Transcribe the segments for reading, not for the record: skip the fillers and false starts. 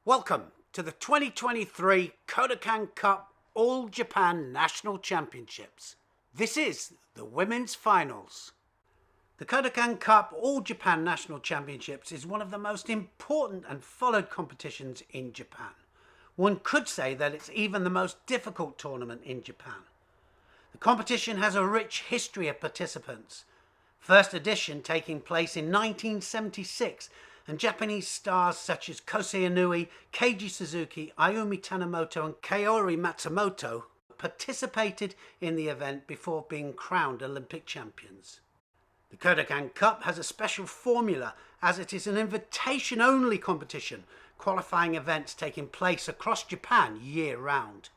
Welcome to the 2023 Kodokan Cup All Japan National Championships. This is the women's finals. The Kodokan Cup All Japan National Championships is one of the most important and followed competitions in Japan. One could say that it's even the most difficult tournament in Japan. The competition has a rich history of participants. First edition taking place in 1976, and Japanese stars such as Kosei Inui, Keiji Suzuki, Ayumi Tanimoto and Kaori Matsumoto participated in the event before being crowned Olympic champions. The Kodokan Cup has a special formula as it is an invitation-only competition, qualifying events taking place across Japan year-round.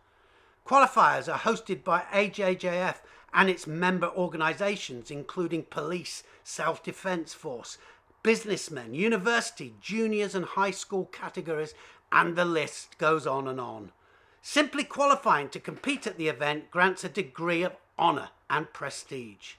Qualifiers are hosted by AJJF and its member organisations including police, self-defence force, businessmen, university, juniors and high school categories, and the list goes on and on. Simply qualifying to compete at the event grants a degree of honour and prestige.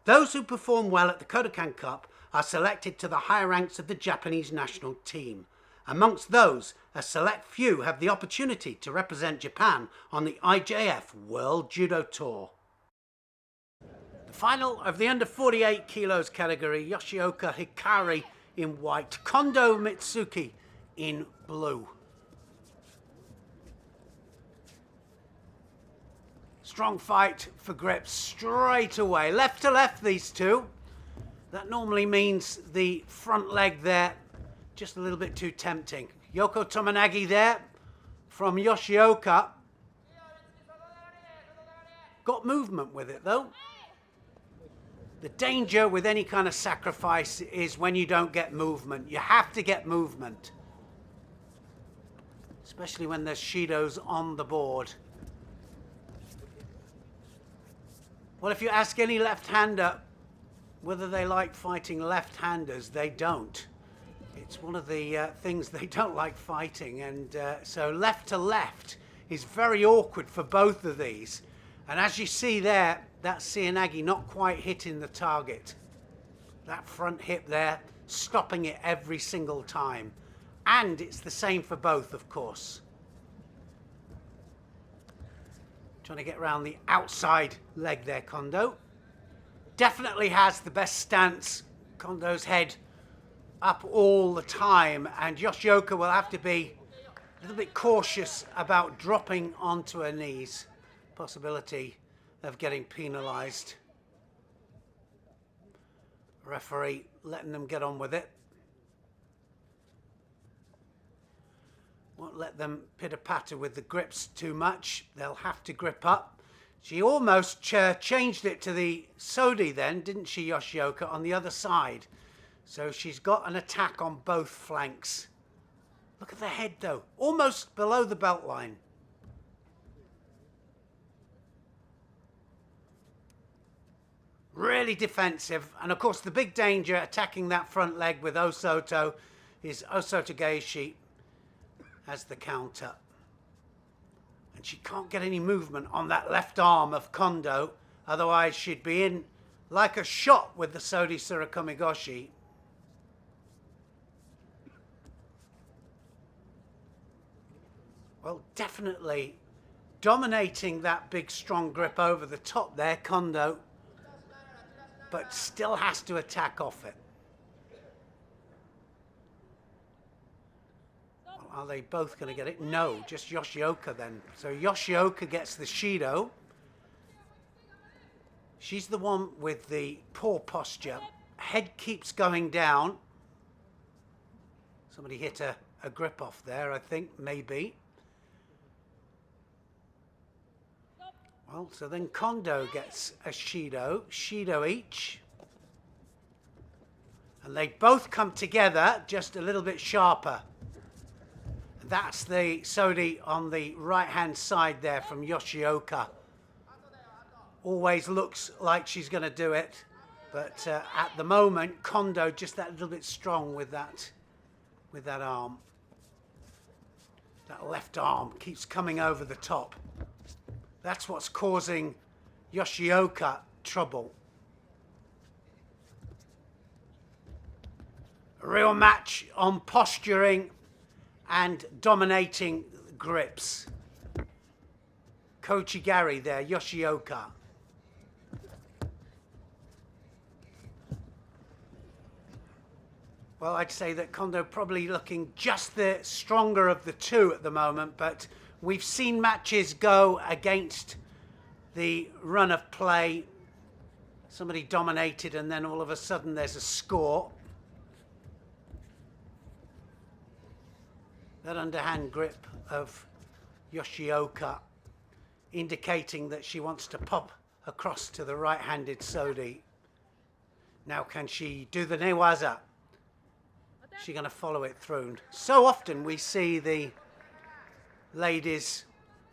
Those who perform well at the Kodokan Cup are selected to the higher ranks of the Japanese national team. Amongst those, a select few have the opportunity to represent Japan on the IJF World Judo Tour. The final of the under 48 kilos category, Yoshioka Hikari in white, Kondo Mitsuki in blue. Strong fight for grips straight away. Left to left, these two. That normally means the front leg there just a little bit too tempting. Yoko Tomonagi there from Yoshioka. Got movement with it though. The danger with any kind of sacrifice is when you don't get movement. You have to get movement. Especially when there's Shidos on the board. Well, if you ask any left-hander whether they like fighting left-handers, they don't. It's one of the things they don't like fighting, and so left to left is very awkward for both of these. And as you see there, that's Seoinage not quite hitting the target. That front hip there, stopping it every single time. And it's the same for both, of course. Trying to get around the outside leg there, Kondo. Definitely has the best stance. Kondo's head up all the time, and Yoshioka will have to be a little bit cautious about dropping onto her knees. Possibility of getting penalised. Referee letting them get on with it. Won't let them pitter-patter with the grips too much. They'll have to grip up. She almost changed it to the Sodi then, didn't she, Yoshioka, on the other side. So she's got an attack on both flanks. Look at the head though, almost below the belt line. Really defensive, and of course the big danger attacking that front leg with Osoto is Osoto Geishi as the counter. And she can't get any movement on that left arm of Kondo, otherwise she'd be in like a shot with the Sodi Surakomigoshi. Well, definitely dominating that big strong grip over the top there, Kondo, but still has to attack off it. Well, are they both going to get it? No, just Yoshioka then. So Yoshioka gets the Shido. She's the one with the poor posture. Head keeps going down. Somebody hit a grip off there, I think, maybe. Well, so then Kondo gets a Shido each. And they both come together just a little bit sharper. That's the Sodi on the right-hand side there from Yoshioka. Always looks like she's going to do it. But at the moment, Kondo just that little bit strong with that arm. That left arm keeps coming over the top. That's what's causing Yoshioka trouble. A real match on posturing and dominating grips. Kochigari there, Yoshioka. Well, I'd say that Kondo probably looking just the stronger of the two at the moment, but we've seen matches go against the run of play. Somebody dominated and then all of a sudden there's a score. That underhand grip of Yoshioka indicating that she wants to pop across to the right-handed Sodi. Now can she do the newaza? She's going to follow it through. So often we see the ladies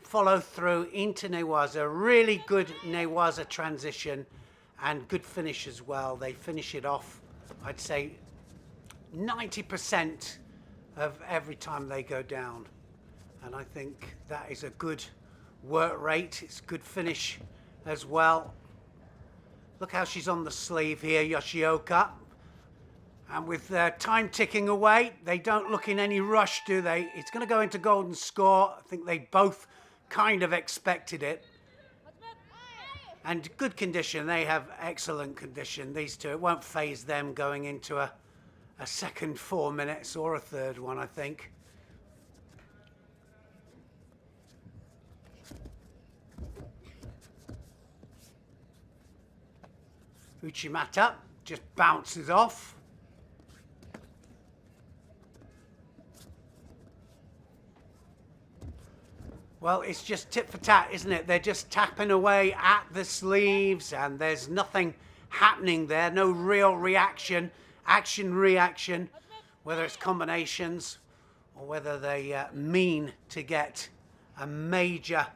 follow through into newaza. Really good newaza transition and good finish as well. They finish it off, I'd say, 90% of every time they go down. And I think that is a good work rate. It's good finish as well. Look how she's on the sleeve here, Yoshioka. And with time ticking away, they don't look in any rush, do they? It's going to go into golden score. I think they both kind of expected it. And good condition. They have excellent condition, these two. It won't phase them going into a second 4 minutes or a third one, I think. Uchimata just bounces off. Well, it's just tit for tat, isn't it? They're just tapping away at the sleeves and there's nothing happening there. No real reaction, action-reaction, whether it's combinations or whether they mean to get a major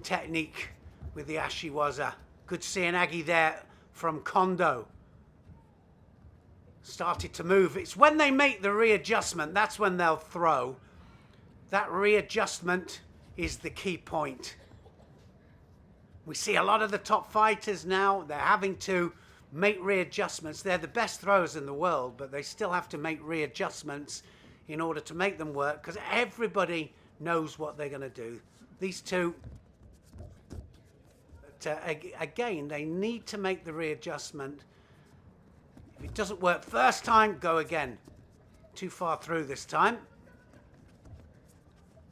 technique with the ashiwaza. Good seeing Aggie there from Kondo. Started to move. It's when they make the readjustment, that's when they'll throw. That readjustment is the key point. We see a lot of the top fighters now, they're having to make readjustments. They're the best throwers in the world, but they still have to make readjustments in order to make them work because everybody knows what they're going to do. These two, again, they need to make the readjustment. If it doesn't work first time, go again. Too far through this time.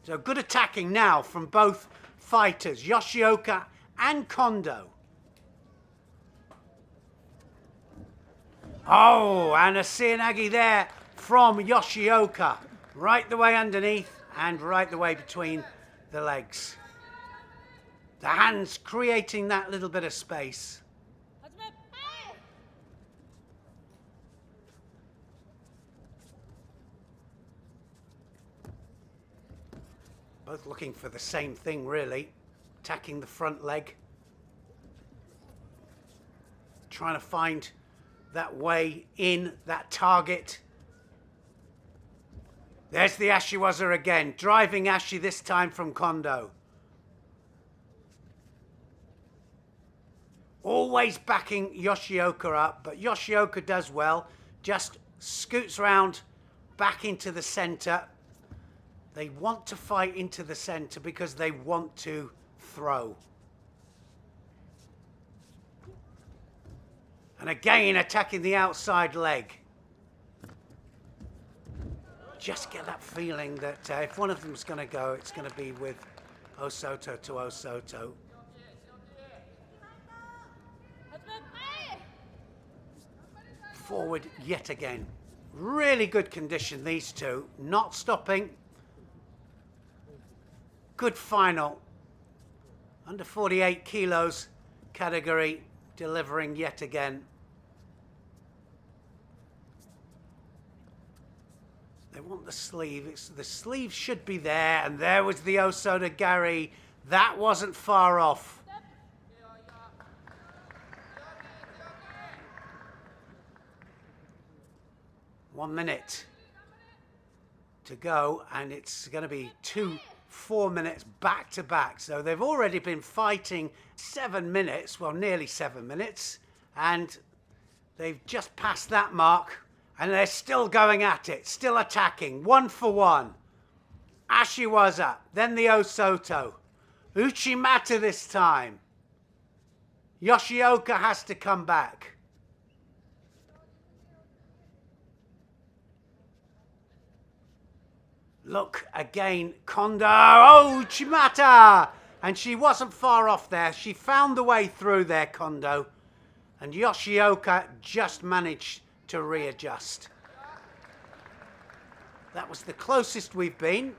So good attacking now from both fighters, Yoshioka and Kondo. Oh, and a Seanagi there from Yoshioka. Right the way underneath and right the way between the legs. The hands creating that little bit of space. Both looking for the same thing, really. Attacking the front leg. Trying to find that way in, that target. There's the ashiwaza again. Driving ashi this time from Kondo. Always backing Yoshioka up, but Yoshioka does well. Just scoots round back into the center. They want to fight into the center because they want to throw. And again, attacking the outside leg. Just get that feeling that if one of them's going to go, it's going to be with Osoto to Osoto. Forward yet again. Really good condition, these two. Not stopping. Good final. Under 48 kilos category, delivering yet again. They want the sleeve. The sleeve should be there, and there was the Osoto Gari. That wasn't far off. One minute to go, and it's going to be 4 minutes back to back. So they've already been fighting 7 minutes, well, nearly 7 minutes, and they've just passed that mark, and they're still going at it, still attacking, 1 for 1. Ashiwaza, then the Osoto. Uchimata this time. Yoshioka has to come back. Look again, Kondo. Oh, Uchimata! And she wasn't far off there. She found the way through there, Kondo. And Yoshioka just managed to readjust. That was the closest we've been.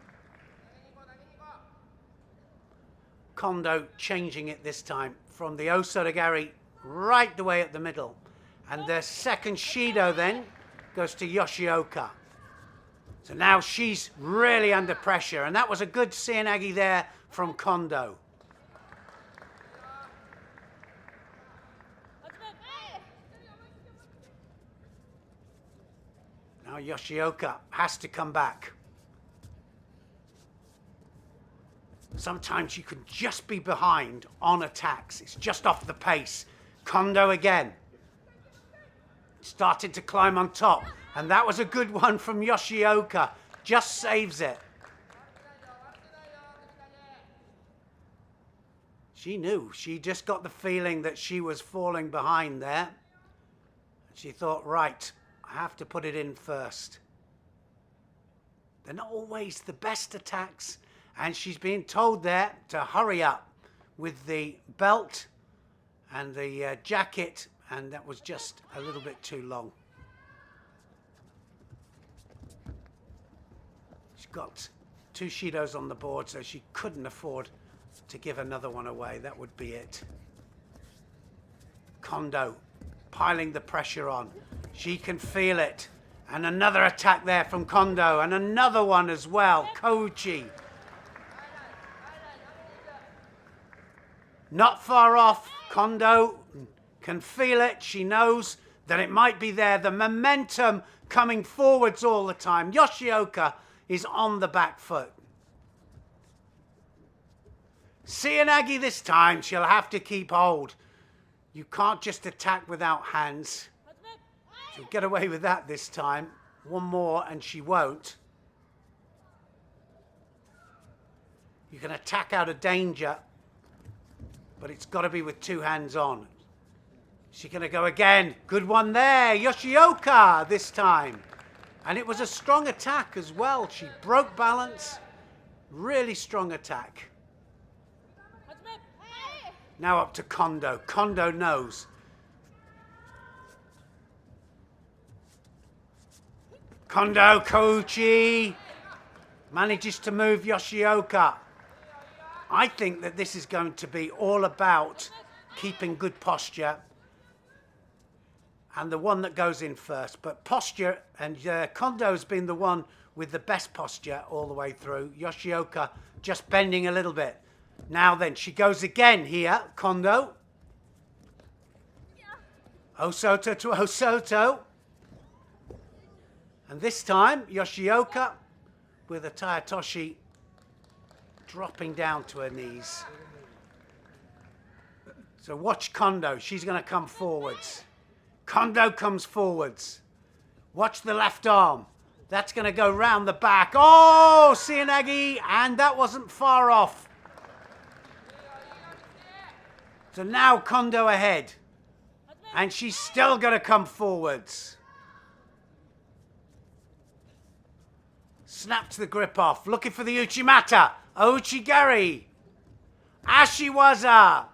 Kondo changing it this time from the Osotogari right the way at the middle. And the second Shido then goes to Yoshioka. So now she's really under pressure. And that was a good Seanagi there from Kondo. Now Yoshioka has to come back. Sometimes you can just be behind on attacks. It's just off the pace. Kondo again. Started to climb on top. And that was a good one from Yoshioka. Just saves it. She knew. She just got the feeling that she was falling behind there. She thought, right, I have to put it in first. They're not always the best attacks. And she's being told there to hurry up with the belt and the jacket. And that was just a little bit too long. She's got 2 Shidos on the board, so she couldn't afford to give another one away. That would be it. Kondo piling the pressure on. She can feel it. And another attack there from Kondo. And another one as well. Kouchi. Not far off. Kondo can feel it. She knows that it might be there. The momentum coming forwards all the time. Yoshioka is on the back foot. Seanagi this time, she'll have to keep hold. You can't just attack without hands. She'll get away with that this time. One more and she won't. You can attack out of danger, but it's got to be with 2 hands on. She's going to go again. Good one there. Yoshioka this time. And it was a strong attack as well. She broke balance. Really strong attack. Now up to Kondo. Kondo knows. Kondo Kouchi manages to move Yoshioka. I think that this is going to be all about keeping good posture and the one that goes in first. But posture, and Kondo's been the one with the best posture all the way through. Yoshioka just bending a little bit. Now then, she goes again here, Kondo. Osoto to Osoto. And this time, Yoshioka with a Tayatoshi dropping down to her knees. So watch Kondo. She's going to come forwards. Kondo comes forwards. Watch the left arm. That's going to go round the back. Oh, Seanagi, and that wasn't far off. So now Kondo ahead. And she's still going to come forwards. Snaps the grip off. Looking for the Uchimata. Ouchigari. Ashiwaza.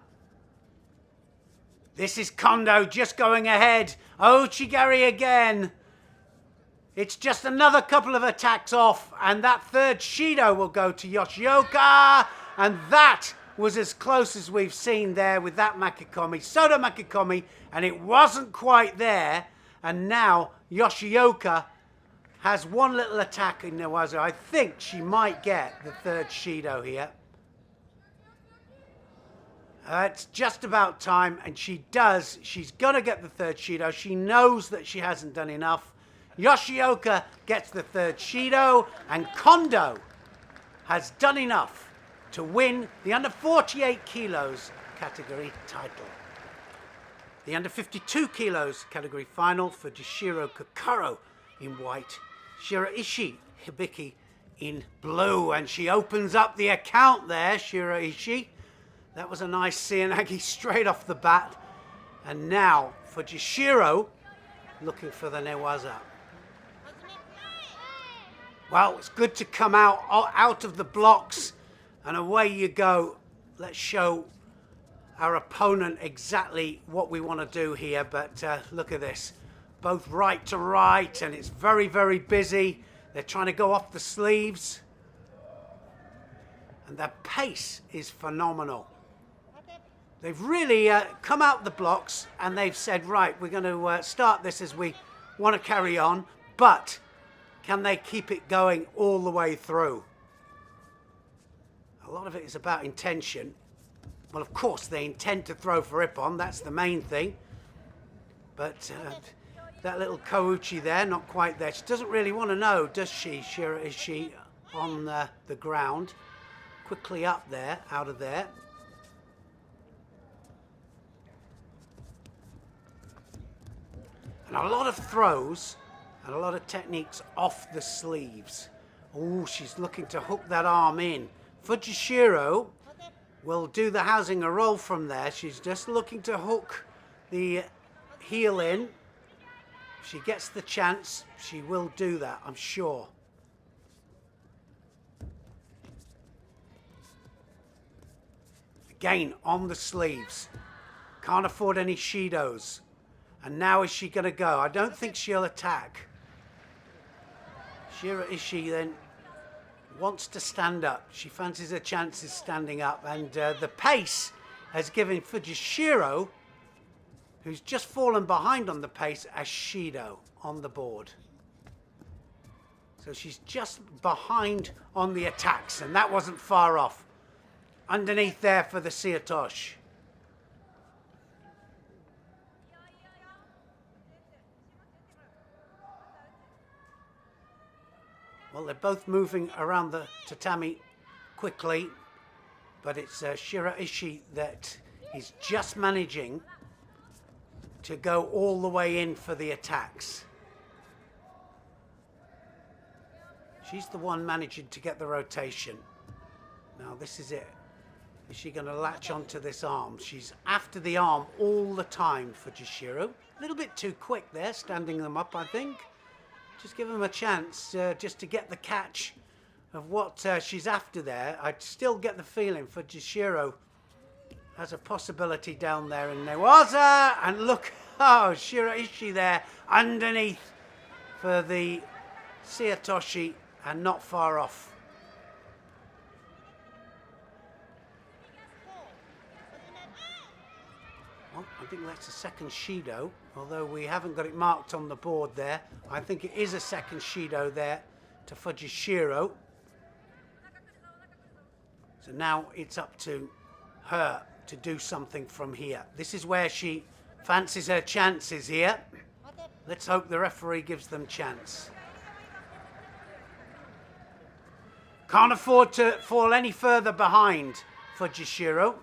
This is Kondo just going ahead. Ouchigari again. It's just another couple of attacks off. And that third Shido will go to Yoshioka. And that was as close as we've seen there with that Makikomi. Soto Makikomi. And it wasn't quite there. And now Yoshioka has one little attack in Nawazo. I think she might get the third Shido here. It's just about time, and she does. She's going to get the third Shido. She knows that she hasn't done enough. Yoshioka gets the third Shido, and Kondo has done enough to win the under 48 kilos category title. The under 52 kilos category final for Jishiro Kokoro in white, Shiraishi Hibiki in blue, and she opens up the account there, Shiraishi. That was a nice Seanagi straight off the bat. And now Fujishiro looking for the newaza. Well, it's good to come out of the blocks, and away you go. Let's show our opponent exactly what we want to do here, but look at this. Both right to right, and it's very, very busy. They're trying to go off the sleeves. And their pace is phenomenal. They've really come out the blocks, and they've said, right, we're going to start this as we want to carry on, but can they keep it going all the way through? A lot of it is about intention. Well, of course, they intend to throw for Ippon. That's the main thing. But that little Kouchi there, not quite there. She doesn't really want to know, does she? Is she on the ground? Quickly up there, out of there. And a lot of throws and a lot of techniques off the sleeves. Oh, she's looking to hook that arm in. Fujishiro will do the housing a roll from there. She's just looking to hook the heel in. If she gets the chance, she will do that, I'm sure. Again, on the sleeves. Can't afford any Shidos. And now is she going to go? I don't think she'll attack. Shiraishi then wants to stand up. She fancies her chances standing up. And the pace has given Fujishiro, who's just fallen behind on the pace, a Shido on the board. So she's just behind on the attacks, and that wasn't far off. Underneath there for the Seatosh. Well, they're both moving around the tatami quickly, but it's Shiraishi that is just managing to go all the way in for the attacks. She's the one managing to get the rotation. Now this is it. Is she going to latch onto this arm? She's after the arm all the time for Fujishiro. A little bit too quick there, standing them up, I think. Just give them a chance just to get the catch of what she's after there. I still get the feeling Fujishiro has a possibility down there in Newaza. And look, oh, Shiraishi there underneath for the Seatoshi and not far off. Well, I think that's a second Shido, although we haven't got it marked on the board there. I think it is a second Shido there to Fujishiro. So now it's up to her to do something from here. This is where she fancies her chances here. Let's hope the referee gives them chance. Can't afford to fall any further behind Fujishiro.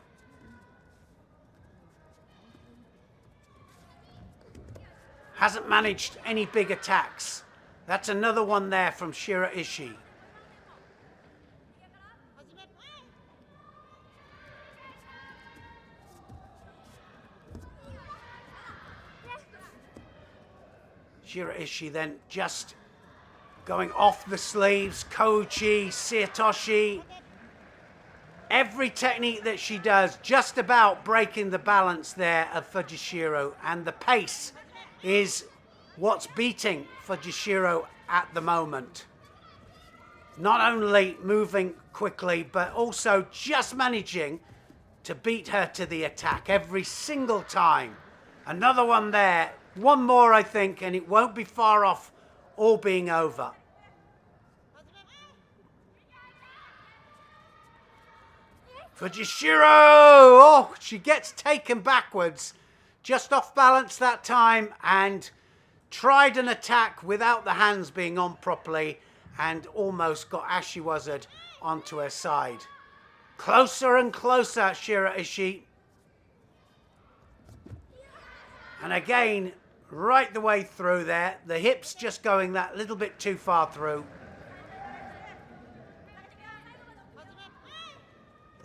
Hasn't managed any big attacks. That's another one there from Shiraishi. Shiraishi then just going off the sleeves, Kochi, Seatoshi. Every technique that she does, just about breaking the balance there of Fujishiro, and the pace is what's beating Fujishiro at the moment. Not only moving quickly, but also just managing to beat her to the attack every single time. Another one there. One more, I think, and it won't be far off all being over. Fujishiro! Oh, she gets taken backwards. Just off balance that time, and tried an attack without the hands being on properly, and almost got Ashiwazard onto her side. Closer and closer, Shiraishi. And again, right the way through there. The hips just going that little bit too far through.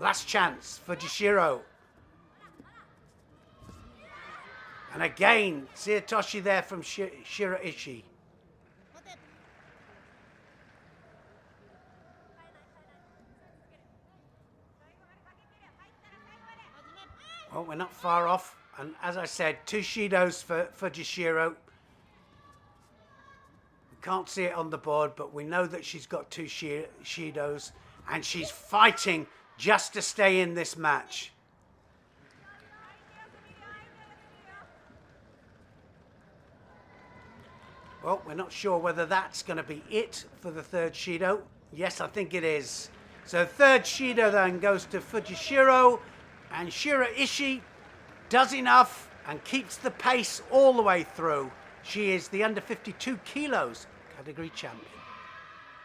Last chance for Jishiro. And again, Tsuyotoshi there from Shiraishi. Well, we're not far off. And as I said, 2 Shidos for Jishiro. We can't see it on the board, but we know that she's got 2 Shidos. And she's fighting just to stay in this match. Well, we're not sure whether that's going to be it for the 3rd Shido. Yes, I think it is. So 3rd Shido then goes to Fujishiro, and Shiraishi does enough and keeps the pace all the way through. She is the under 52 kilos category champion.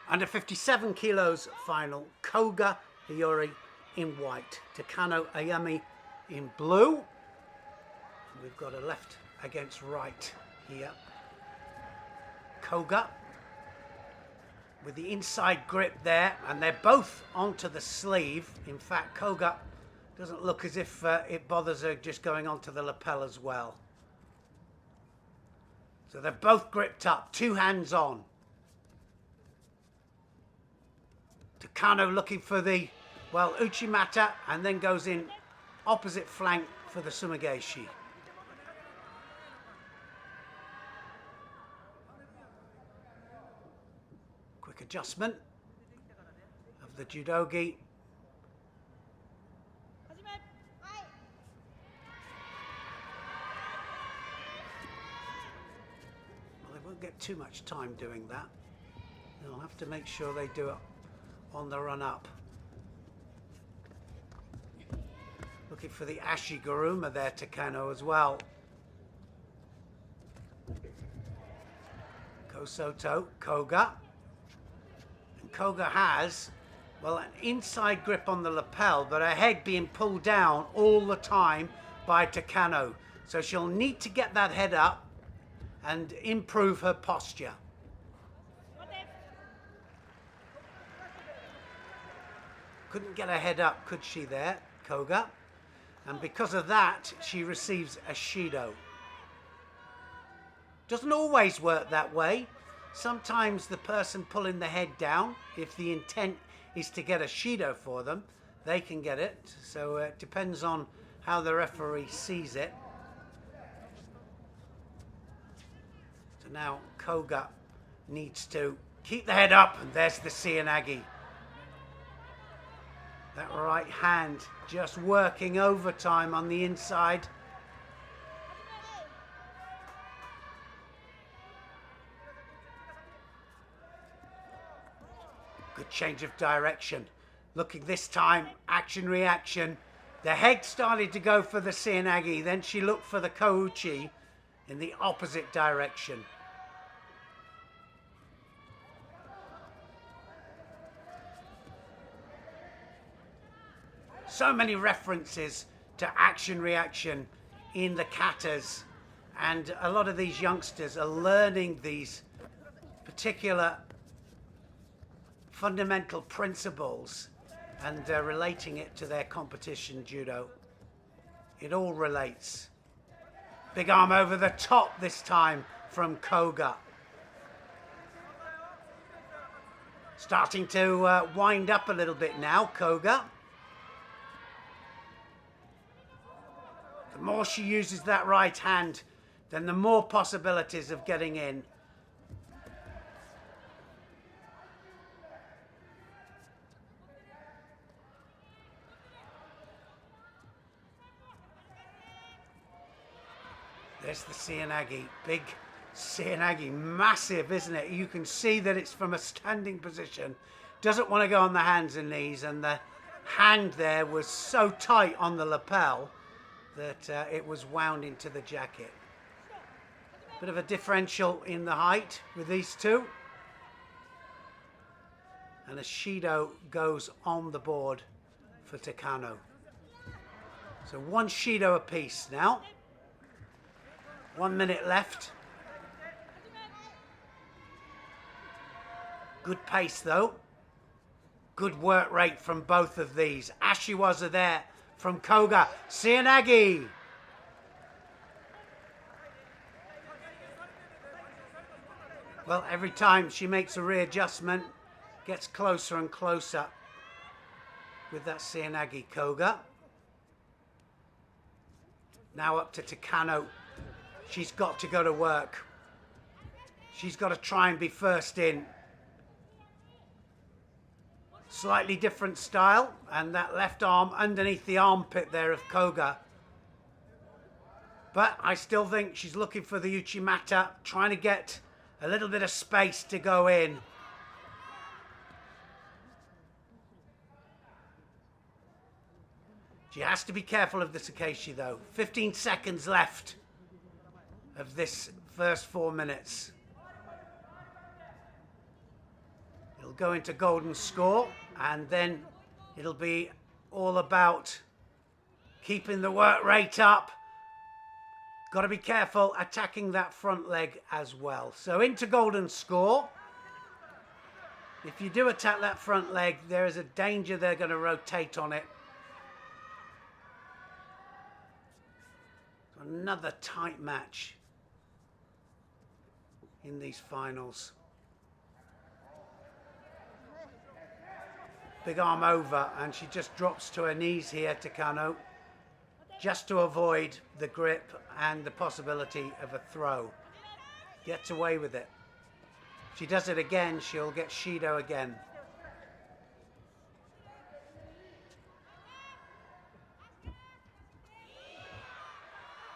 Under 57 kilos final, Koga Hiyori in white, Takano Ayami in blue. And we've got a left against right here. Koga with the inside grip there, and they're both onto the sleeve. In fact, Koga doesn't look as if it bothers her just going onto the lapel as well. So they're both gripped up, 2 hands on. Takano looking for the, well, Uchimata, and then goes in opposite flank for the Sumigeshi. Quick adjustment of the judogi. Well, they won't get too much time doing that. They'll have to make sure they do it on the run up. Looking for the Ashiguruma there, Takano as well. Kosoto, Koga. And Koga has, well, an inside grip on the lapel, but her head being pulled down all the time by Takano. So she'll need to get that head up and improve her posture. Couldn't get her head up, could she there, Koga? And because of that, she receives a Shido. Doesn't always work that way. Sometimes the person pulling the head down, if the intent is to get a Shido for them, they can get it. So it depends on how the referee sees it. So now Koga needs to keep the head up, and there's the Seoinage. That right hand just working overtime on the inside. Good change of direction. Looking this time, action reaction. The head started to go for the Seoinage, then she looked for the Kouchi in the opposite direction. So many references to action reaction in the katas, and a lot of these youngsters are learning these particular fundamental principles and relating it to their competition judo. It all relates. Big arm over the top this time from Koga. Starting to wind up a little bit now, Koga. The more she uses that right hand, then the more possibilities of getting in. There's the Seoinage, big Seoinage, massive, isn't it? You can see that it's from a standing position. Doesn't want to go on the hands and knees, and the hand there was so tight on the lapel that it was wound into the jacket. Bit of a differential in the height with these two. And a Shido goes on the board for Takano. So 1 Shido apiece now. 1 minute left. Good pace though. Good work rate from both of these. Ashiwaza there from Koga. Seoinage. Well, every time she makes a readjustment, gets closer and closer with that Seoinage Koga. Now up to Takano. She's got to go to work. She's got to try and be first in. Slightly different style, and that left arm underneath the armpit there of Koga. But I still think she's looking for the Uchimata, trying to get a little bit of space to go in. She has to be careful of the Sakeshi though. 15 seconds left of this first 4 minutes. It'll go into golden score, and then it'll be all about keeping the work rate up. Got to be careful attacking that front leg as well. So into golden score. If you do attack that front leg, there is a danger they're going to rotate on it. Another tight match in these finals. Big arm over, and she just drops to her knees here, Takano, just to avoid the grip and the possibility of a throw. Gets away with it. If she does it again, she'll get Shido again.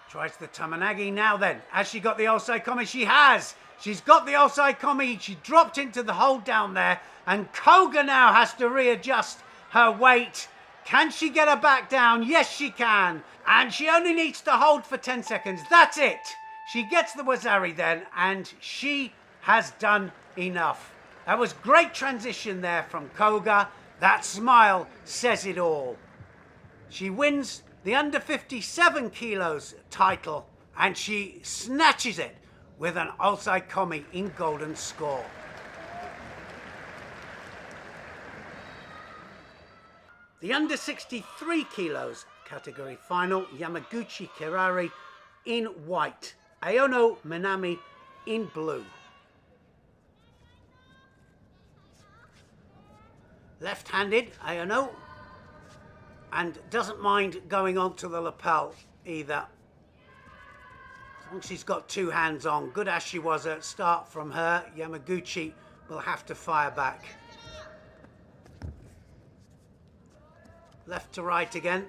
Tries the Tamanagi now then. Has she got the Osai Komi? She has. She's got the Osai Komi. She dropped into the hold down there. And Koga now has to readjust her weight. Can she get her back down? Yes, she can. And she only needs to hold for 10 seconds. That's it. She gets the Wazari then, and she has done enough. That was great transition there from Koga. That smile says it all. She wins the under 57 kilos title, and she snatches it with an Osai Komi in golden score. The under 63 kilos category final, Yamaguchi Kirari in white, Aono Minami in blue. Left-handed, Aono, and doesn't mind going on to the lapel either. As long as she's got two hands on. Good Ashiwaza start from her. Yamaguchi will have to fire back. Left to right again.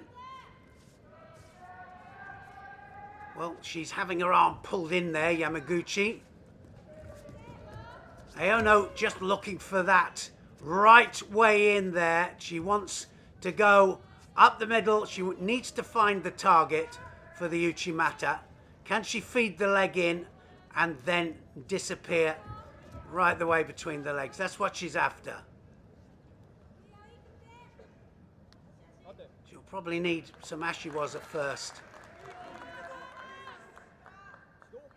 Well, she's having her arm pulled in there, Yamaguchi. Aono just looking for that right way in there. She wants to go up the middle. She needs to find the target for the Uchimata. Can she feed the leg in and then disappear right the way between the legs? That's what she's after. She'll probably need some Ashiwaza first.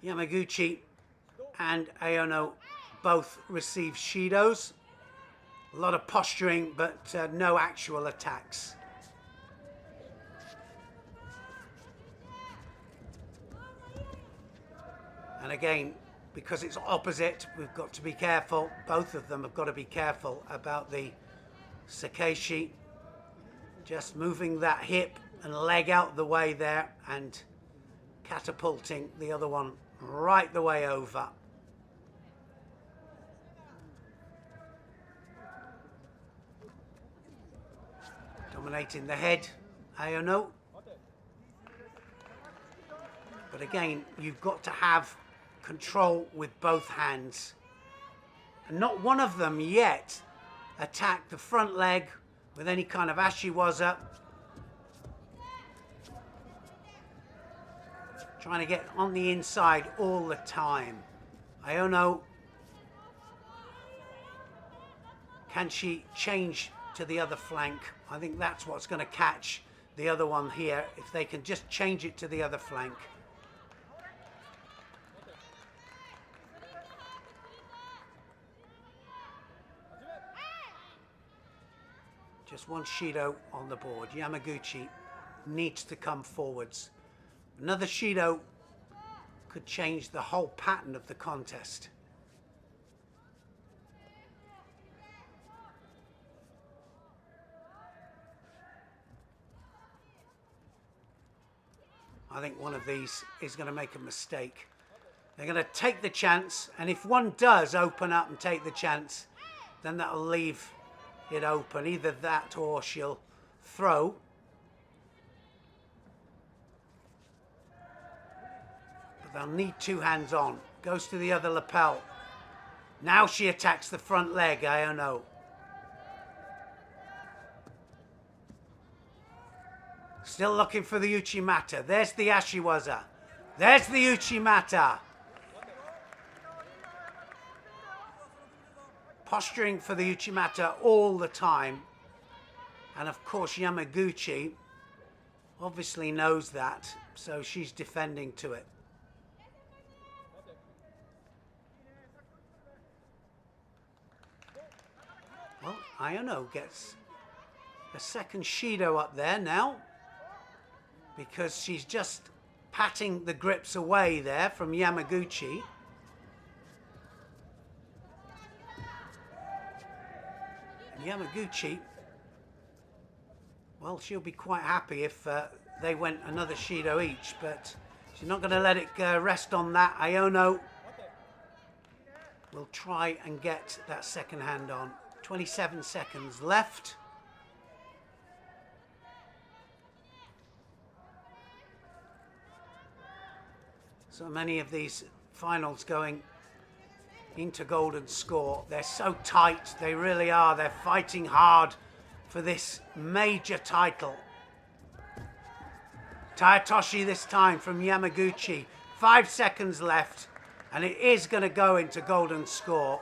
Yamaguchi and Aono both receive Shidos. A lot of posturing, but no actual attacks. And again, because it's opposite, we've got to be careful. Both of them have got to be careful about the Sakeshi. Just moving that hip and leg out the way there and catapulting the other one right the way over. Dominating the head, Aono. But again, you've got to have control with both hands. And not one of them yet attacked the front leg with any kind of Ashiwaza. Trying to get on the inside all the time. Aono, can she change to the other flank? I think that's what's going to catch the other one here, if they can just change it to the other flank. Just one Shido on the board. Yamaguchi needs to come forwards. Another Shido could change the whole pattern of the contest. I think one of these is going to make a mistake. They're going to take the chance, and if one does open up and take the chance, then that'll leave it open. Either that or she'll throw. But they'll need two hands on. Goes to the other lapel. Now she attacks the front leg, I don't know. Still looking for the Uchimata. There's the Ashiwaza. There's the Uchimata. Posturing for the Uchimata all the time. And of course Yamaguchi obviously knows that, so she's defending to it. Well, Iono gets a second Shido up there now, because she's just patting the grips away there from Yamaguchi. And Yamaguchi, well, she'll be quite happy if they went another Shido each, but she's not going to let it rest on that. Iono will try and get that second hand on. 27 seconds left. So many of these finals going into golden score. They're so tight, they really are. They're fighting hard for this major title. Tayatoshi this time from Yamaguchi. 5 seconds left, and it is going to go into golden score.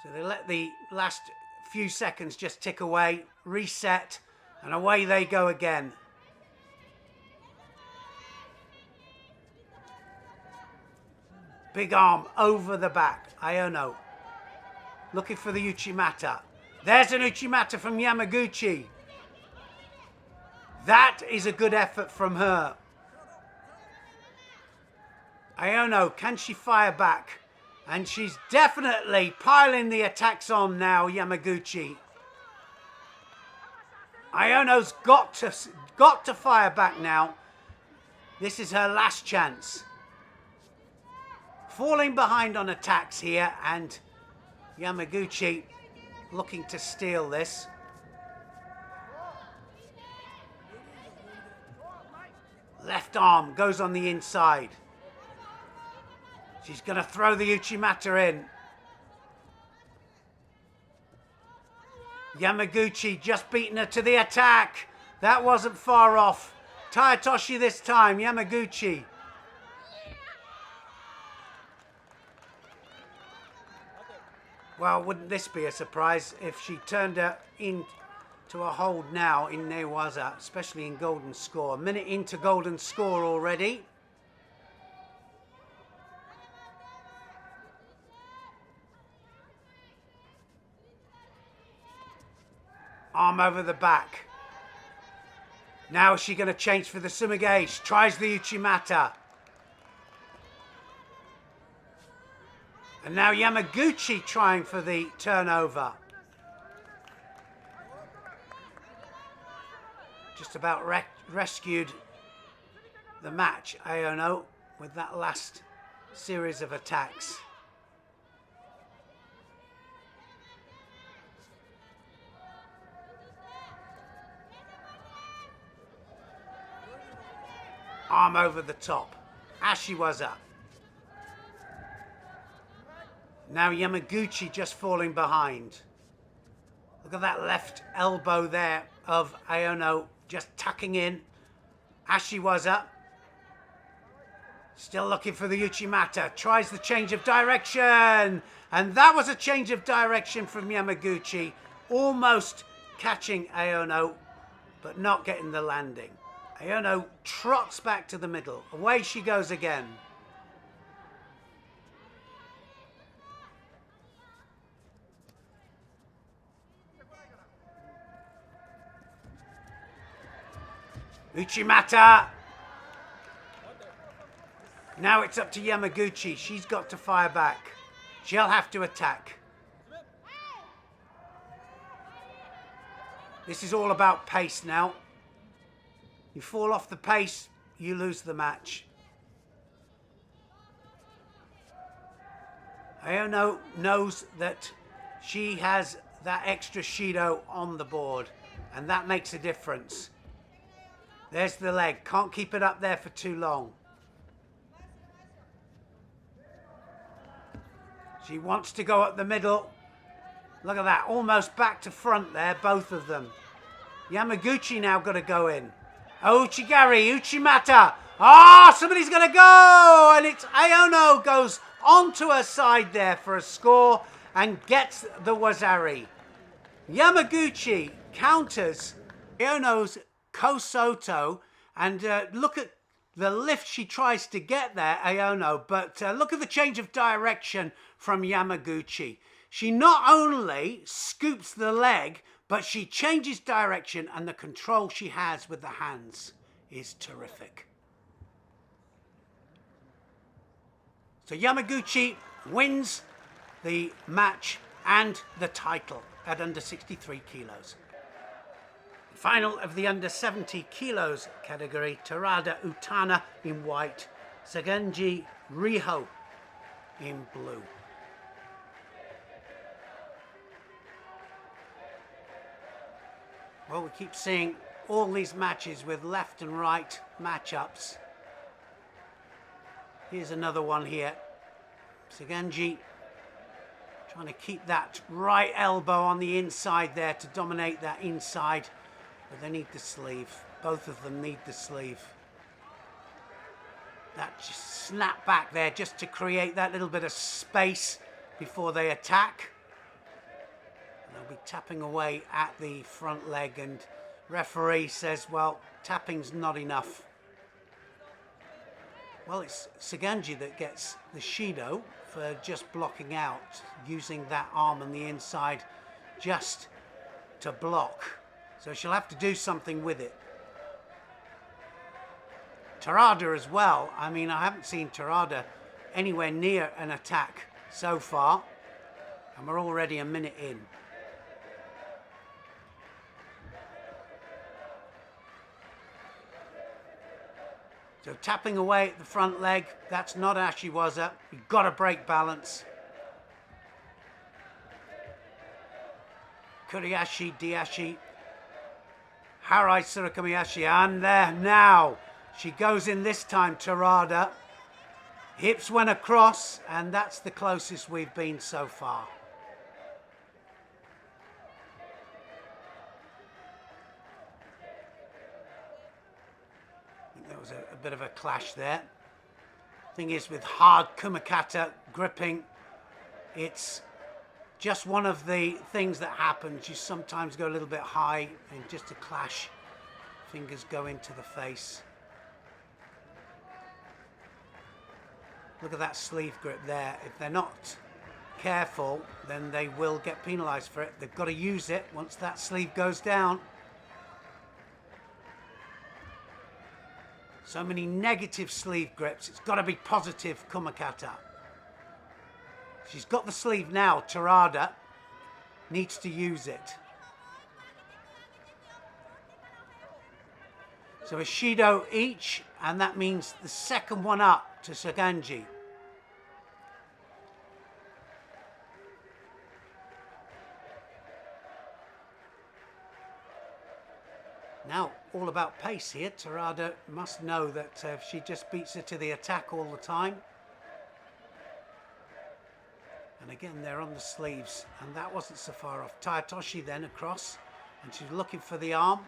So they let the last few seconds just tick away, reset, and away they go again. Big arm over the back. Iono looking for the Uchimata. There's an Uchimata from Yamaguchi. That is a good effort from her. Iono, can she fire back? And she's definitely piling the attacks on now, Yamaguchi. Iono's got to fire back now. This is her last chance. Falling behind on attacks here, and Yamaguchi looking to steal this. Left arm goes on the inside. She's going to throw the Uchimata in. Yamaguchi just beaten her to the attack. That wasn't far off. Tayatoshi this time, Yamaguchi. Well, wouldn't this be a surprise if she turned her into a hold now in Newaza, especially in golden score. A minute into golden score already. Arm over the back. Now is she going to change for the Sumigage? Tries the Uchimata. And now Yamaguchi trying for the turnover. Just about rescued the match, Iono, with that last series of attacks. Arm over the top. Ashiwaza. Now Yamaguchi just falling behind. Look at that left elbow there of Iono just tucking in. Ashiwaza. Still looking for the Uchimata. Tries the change of direction. And that was a change of direction from Yamaguchi. Almost catching Iono, but not getting the landing. Iono trots back to the middle. Away she goes again. Uchimata. Now it's up to Yamaguchi. She's got to fire back. She'll have to attack. This is all about pace now. You fall off the pace, you lose the match. Iono knows that she has that extra Shido on the board, and that makes a difference. There's the leg. Can't keep it up there for too long. She wants to go up the middle. Look at that. Almost back to front there, both of them. Yamaguchi now got to go in. Oh, Uchigari, Uchimata. Ah, somebody's going to go. And it's Iono goes onto her side there for a score and gets the Wazari. Yamaguchi counters Iono's Kosoto, and look at the lift she tries to get there, Iono, but look at the change of direction from Yamaguchi. She not only scoops the leg, but she changes direction, and the control she has with the hands is terrific. So Yamaguchi wins the match and the title at under 63 kilos. Final of the under 70 kilos category, Terada Utana in white, Sagenji Riho in blue. Well, we keep seeing all these matches with left and right matchups. Here's another one here. Sagenji trying to keep that right elbow on the inside there to dominate that inside. But they need the sleeve. Both of them need the sleeve. That just snap back there just to create that little bit of space before they attack. And they'll be tapping away at the front leg, and referee says, well, tapping's not enough. Well, it's Sagenji that gets the Shido for just blocking out, using that arm on the inside just to block. So she'll have to do something with it. Terada as well. I mean, I haven't seen Terada anywhere near an attack so far. And we're already a minute in. So tapping away at the front leg, that's not Ashiwaza. You've got to break balance. Kuriashi, Diashi, Harai Surakamiyashi, and there now. She goes in this time, Terada. Hips went across, and that's the closest we've been so far. I think there was a bit of a clash there. Thing is, with hard Kumakata gripping, it's just one of the things that happens. You sometimes go a little bit high and just a clash. Fingers go into the face. Look at that sleeve grip there. If they're not careful, then they will get penalised for it. They've got to use it once that sleeve goes down. So many negative sleeve grips. It's got to be positive Kumakata. She's got the sleeve now. Terada needs to use it. So a Shido each, and that means the second one up to Sagenji. Now, all about pace here. Terada must know that if she just beats her to the attack all the time. And again, they're on the sleeves, and that wasn't so far off. Tayatoshi then across, and she's looking for the arm.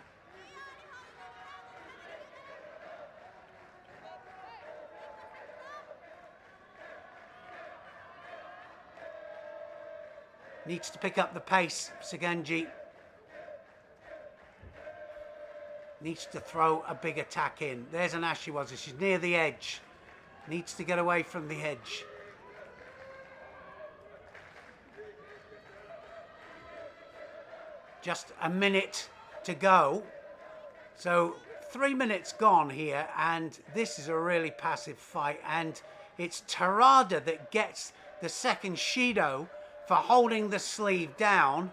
Needs to pick up the pace, Sagenji. Needs to throw a big attack in. There's an Ashiwaza. She's near the edge. Needs to get away from the edge. Just a minute to go. So 3 minutes gone here, and this is a really passive fight, and it's Terada that gets the second Shido for holding the sleeve down.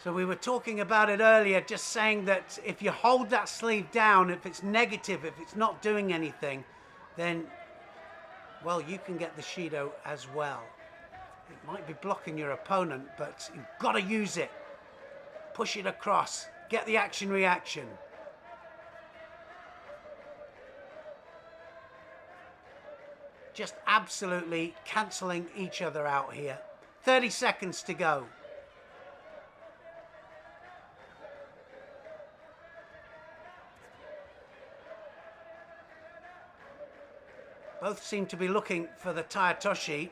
So we were talking about it earlier, just saying that if you hold that sleeve down, if it's negative, if it's not doing anything, then, well, you can get the Shido as well. It might be blocking your opponent, but you've got to use it. Push it across. Get the action reaction. Just absolutely cancelling each other out here. 30 seconds to go. Both seem to be looking for the Tayatoshi.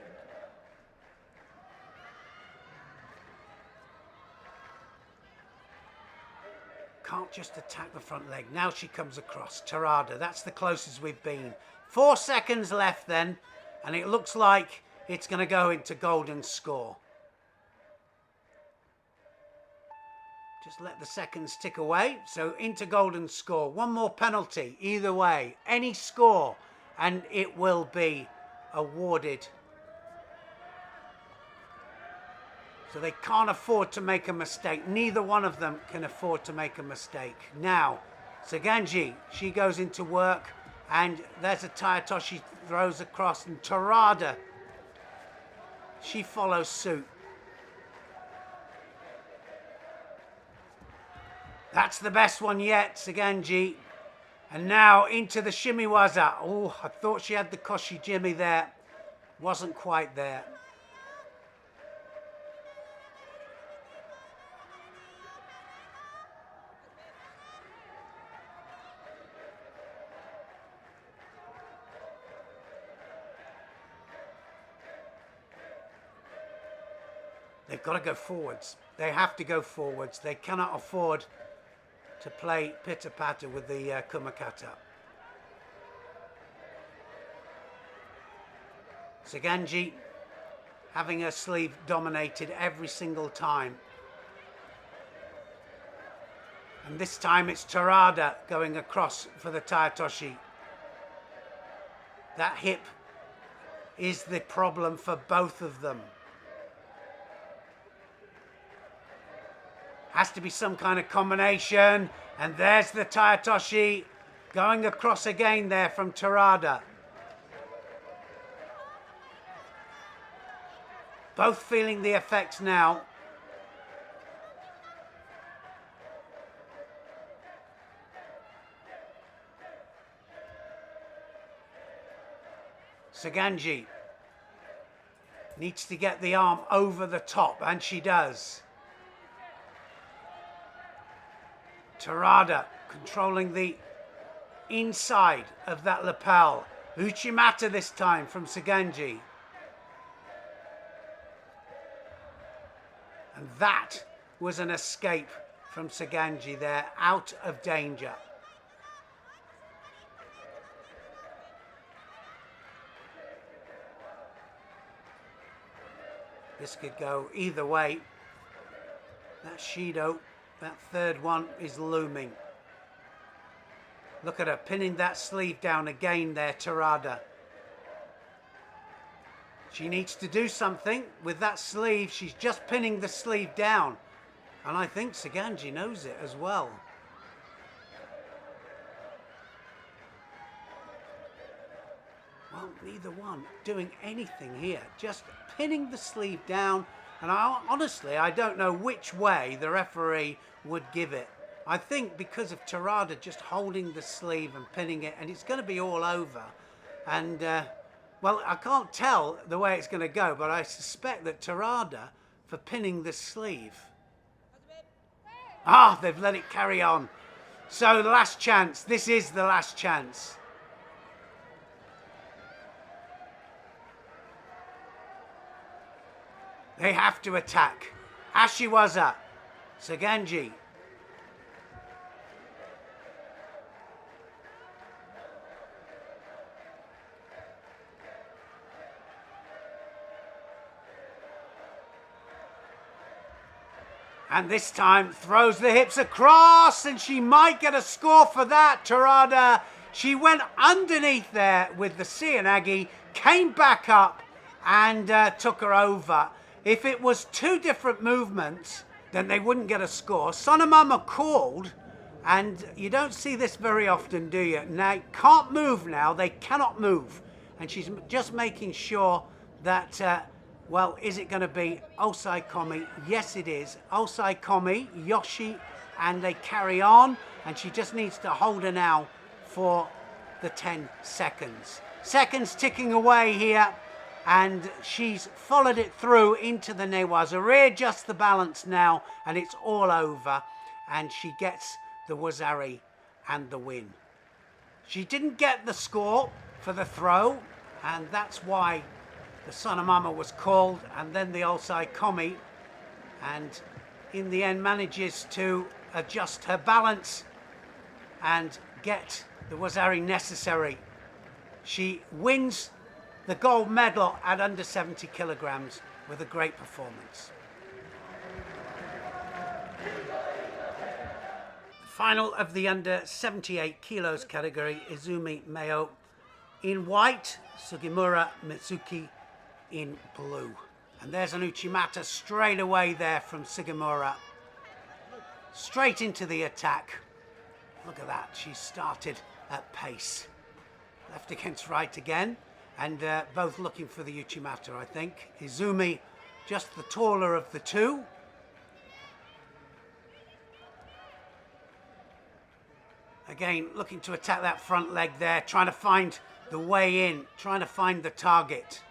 Can't just attack the front leg. Now she comes across. Terada, that's the closest we've been. 4 seconds left then, and it looks like it's going to go into golden score. Just let the seconds tick away. So into golden score. One more penalty. Either way, any score, and it will be awarded. So they can't afford to make a mistake. Neither one of them can afford to make a mistake. Now, Saganji, she goes into work, and there's a Tayatoshi throws across, and Terada, she follows suit. That's the best one yet, Saganji. And now into the Shimiwaza. Oh, I thought she had the Koshi Jimmy there. Wasn't quite there. They've got to go forwards. They have to go forwards. They cannot afford to play pitter-patter with the Kumakata. Saganji having her sleeve dominated every single time. And this time it's Terada going across for the Tayatoshi. That hip is the problem for both of them. Has to be some kind of combination. And there's the Tayatoshi going across again there from Terada. Both feeling the effects now. Saganji needs to get the arm over the top, and she does. Terada controlling the inside of that lapel. Uchimata this time from Saganji. And that was an escape from Saganji there, out of danger. This could go either way. That Shido, that third one, is looming. Look at her pinning that sleeve down again there, Terada. She needs to do something with that sleeve. She's just pinning the sleeve down. And I think Saganji knows it as well. Well, neither one doing anything here. Just pinning the sleeve down. And honestly, I don't know which way the referee would give it. I think because of Terada just holding the sleeve and pinning it, and it's going to be all over. And, well, I can't tell the way it's going to go, but I suspect that Terada, for pinning the sleeve. Ah, they've let it carry on. So the last chance. This is the last chance. They have to attack. Ashiwaza, Saganji. And this time throws the hips across, and she might get a score for that. Terada, she went underneath there with the Seanagi, came back up and took her over. If it was two different movements, then they wouldn't get a score. Sonomama called, and you don't see this very often, do you? Now, can't move now, they cannot move. And she's just making sure that, well, is it going to be Osai Komi? Yes, it is. Osai Komi, Yoshi, and they carry on, and she just needs to hold her now for the 10 seconds. Seconds ticking away here, and she's followed it through into the Newaza. Readjusts the balance now, and it's all over, and she gets the Wazari and the win. She didn't get the score for the throw, and that's why the Sonomama was called, and then the Osai Komi, and in the end manages to adjust her balance and get the Wazari necessary. She wins the gold medal at under 70 kilograms with a great performance. The final of the under 78 kilos category, Izumi Meo in white, Sugimura Mitsuki in blue. And there's an Uchimata straight away there from Sugimura. Straight into the attack. Look at that, she started at pace. Left against right again, and both looking for the Uchimata, I think. Izumi, just the taller of the two. Again, looking to attack that front leg there, trying to find the way in, trying to find the target.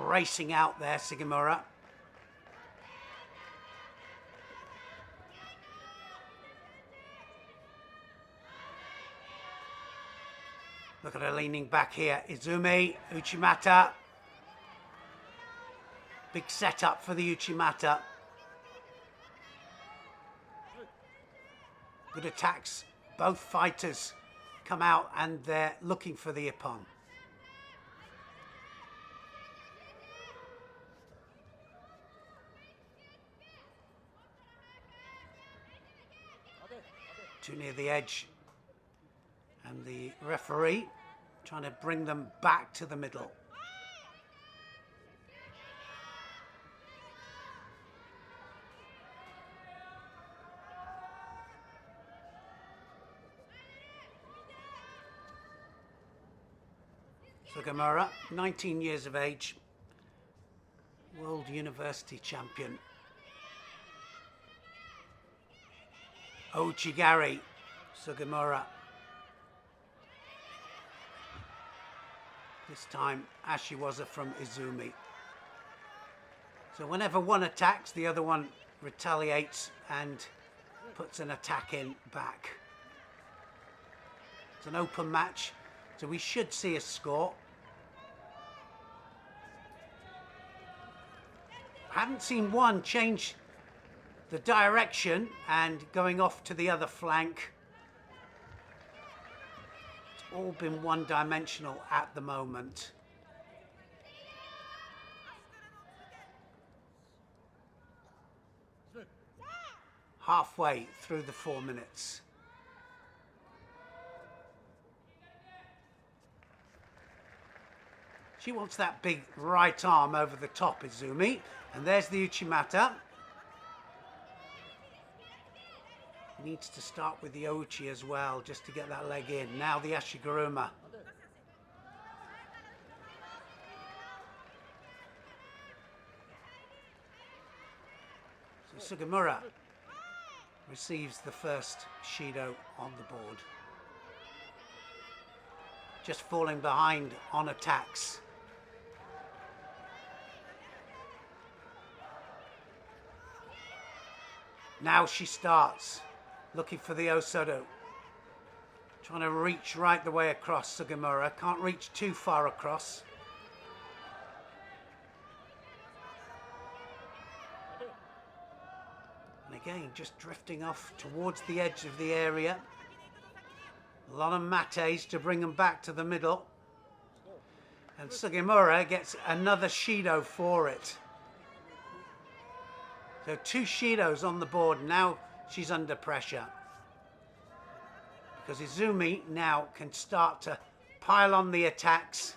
Racing out there, Sugimura. Look at her leaning back here. Izumi, Uchimata. Big setup for the Uchimata. Good attacks. Both fighters come out and they're looking for the Ippon. Too near the edge, and the referee trying to bring them back to the middle. Sugimura, 19 years of age, World University champion. Ochigari, Sugimura. This time, Ashiwaza from Izumi. So whenever one attacks, the other one retaliates and puts an attack in back. It's an open match, so we should see a score. Haven't seen one change the direction and going off to the other flank. It's all been one-dimensional at the moment. Halfway through the 4 minutes. She wants that big right arm over the top, Izumi. And there's the Uchimata. Needs to start with the Ouchi as well, just to get that leg in. Now the Ashiguruma. So Sugimura receives the first Shido on the board. Just falling behind on attacks. Now she starts. Looking for the Osodo. Trying to reach right the way across Sugimura. Can't reach too far across. And again, just drifting off towards the edge of the area. A lot of mates to bring them back to the middle. And Sugimura gets another Shido for it. So 2 Shidos on the board. Now she's under pressure. Because Izumi now can start to pile on the attacks.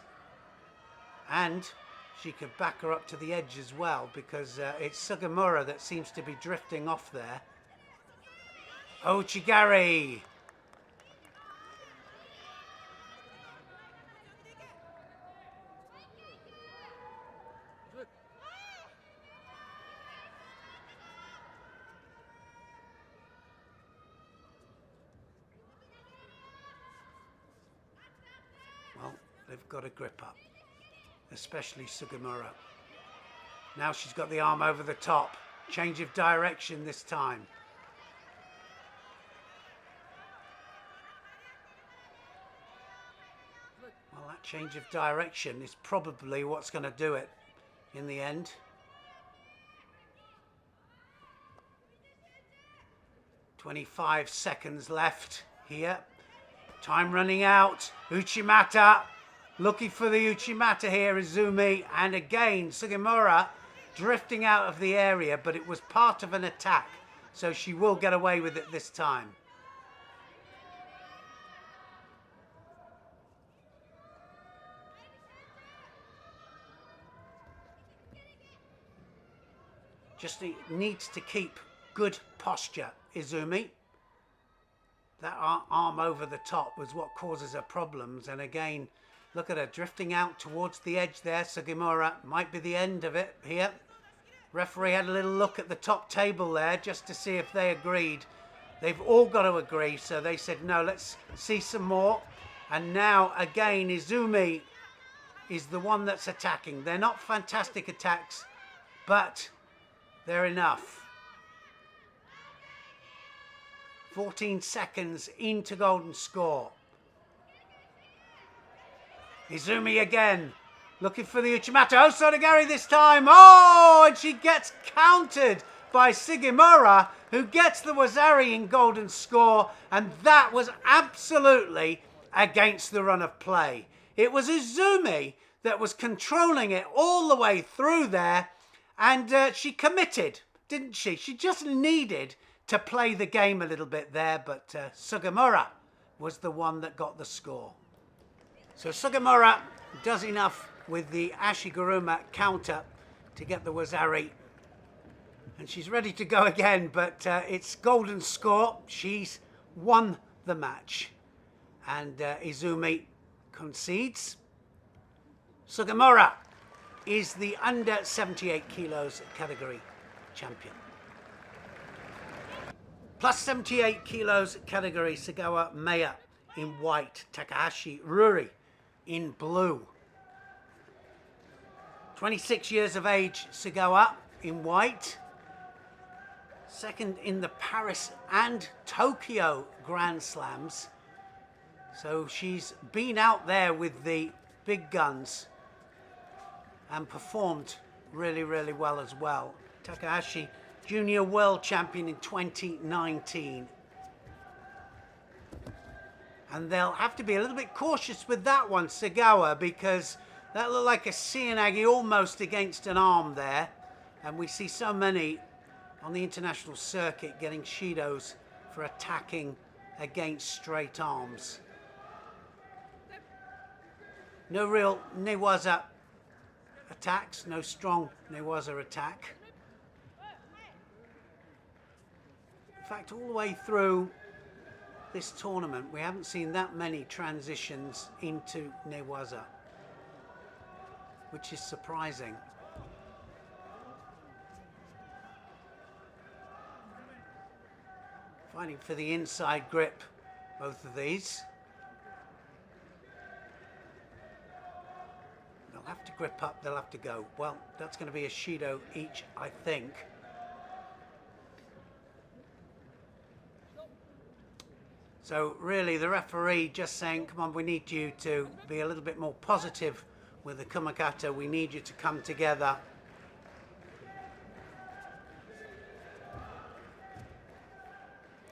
And she could back her up to the edge as well, because it's Sugimura that seems to be drifting off there. Ochigari! Well, they've got a grip up, especially Sugimura. Now she's got the arm over the top. Change of direction this time. Well, that change of direction is probably what's going to do it in the end. "25 seconds left here. Time running out. Uchimata looking for the Uchimata here, Izumi. And again, Sugimura drifting out of the area, but it was part of an attack. So she will get away with it this time. Just needs to keep good posture, Izumi. That arm over the top was what causes her problems. And again, look at her drifting out towards the edge there. Sugimura might be the end of it here. Referee had a little look at the top table there just to see if they agreed. They've all got to agree, so they said, no, let's see some more. And now, again, Izumi is the one that's attacking. They're not fantastic attacks, but they're enough. 14 seconds into golden score. Izumi again, looking for the Uchimata. Oh, Sodagari this time. Oh, and she gets countered by Sugimura, who gets the Wazari in golden score. And that was absolutely against the run of play. It was Izumi that was controlling it all the way through there. And she committed, didn't she? She just needed to play the game a little bit there. But Sugimura was the one that got the score. So Sugimura does enough with the Ashiguruma counter to get the Wazari. And she's ready to go again, but it's golden score. She's won the match. And Izumi concedes. Sugimura is the under 78 kilos category champion. Plus 78 kilos category, Sagawa Maya in white, Takahashi Ruri in blue. 26 years of age, Sagawa in white. Second in the Paris and Tokyo Grand Slams. So she's been out there with the big guns and performed really, really well as well. Takahashi, Junior World Champion in 2019. And they'll have to be a little bit cautious with that one, Sagawa, because that looked like a Seanagi almost against an arm there. And we see so many on the international circuit getting Shidos for attacking against straight arms. No real Newaza attacks, no strong Newaza attack. In fact, all the way through this tournament, we haven't seen that many transitions into Newaza, which is surprising. Fighting for the inside grip, both of these. They'll have to grip up, they'll have to go. Well, that's going to be a Shido each, I think. So really the referee just saying, come on, we need you to be a little bit more positive with the Kumakata. We need you to come together.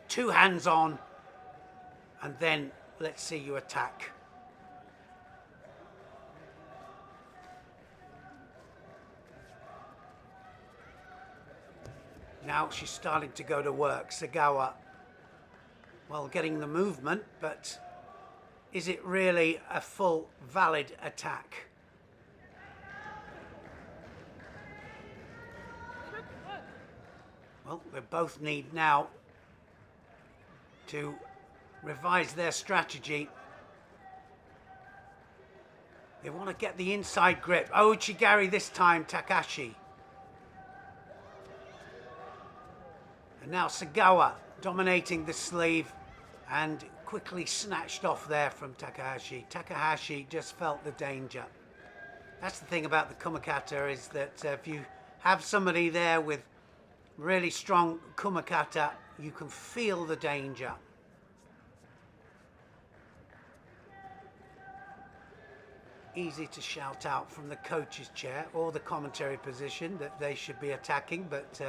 Two hands on, and then let's see you attack. Now she's starting to go to work. Sagawa, well, getting the movement, but is it really a full valid attack? Well, they both need now to revise their strategy. They want to get the inside grip. Oh, Uchigari this time, Takahashi. And now Sagawa dominating the sleeve and quickly snatched off there from Takahashi. Takahashi just felt the danger. That's the thing about the kumakata, is that if you have somebody there with really strong kumakata, you can feel the danger. Easy to shout out from the coach's chair or the commentary position that they should be attacking, but